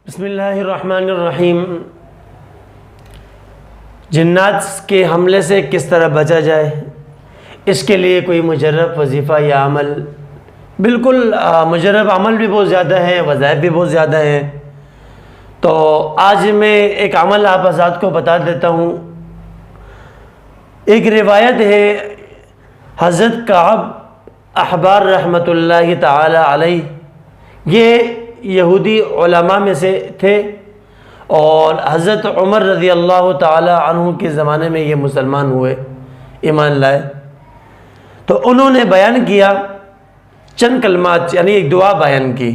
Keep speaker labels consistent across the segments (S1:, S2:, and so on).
S1: بسم اللہ الرحمن الرحیم۔ جنات کے حملے سے کس طرح بچا جائے، اس کے لیے کوئی مجرب وظیفہ یا عمل؟ بالکل مجرب عمل بھی بہت زیادہ ہیں، وظائف بھی بہت زیادہ ہیں۔ تو آج میں ایک عمل آپ حضرات کو بتا دیتا ہوں۔ ایک روایت ہے، حضرت کعب احبار رحمۃ اللہ تعالی علیہ، یہ یہودی علماء میں سے تھے، اور حضرت عمر رضی اللہ تعالی عنہ کے زمانے میں یہ مسلمان ہوئے، ایمان لائے۔ تو انہوں نے بیان کیا چند کلمات، یعنی ایک دعا بیان کی،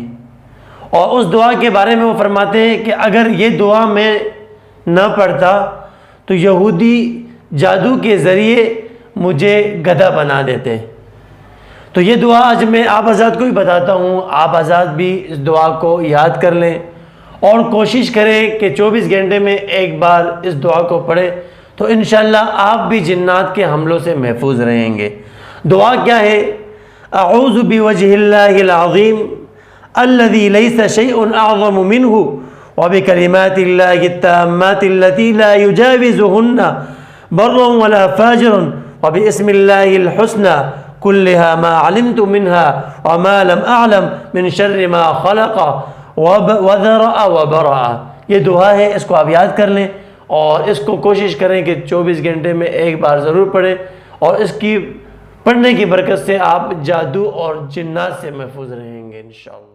S1: اور اس دعا کے بارے میں وہ فرماتے ہیں کہ اگر یہ دعا میں نہ پڑھتا تو یہودی جادو کے ذریعے مجھے گدھا بنا دیتے۔ تو یہ دعا آج میں آپ حضرات کو بھی بتاتا ہوں، آپ حضرات بھی اس دعا کو یاد کر لیں اور کوشش کریں کہ 24 گھنٹے میں ایک بار اس دعا کو پڑھیں، تو انشاءاللہ آپ بھی جنات کے حملوں سے محفوظ رہیں گے۔ دعا کیا ہے؟ اعوذ بوجہ اللہ العظیم الذی لیس شیء اعظم منہ وبکلمات اللہ التامات التي لا یجاوزہن بر ولا فاجر وباسم اللہ الحسنى كلها ما علمت منها وما لم اعلم من شر ما خلق وذرأ وبرأ۔ یہ دعا ہے، اس کو آپ یاد کر لیں اور اس کو کوشش کریں کہ 24 گھنٹے میں ایک بار ضرور پڑھیں، اور اس کی پڑھنے کی برکت سے آپ جادو اور جنات سے محفوظ رہیں گے انشاءاللہ۔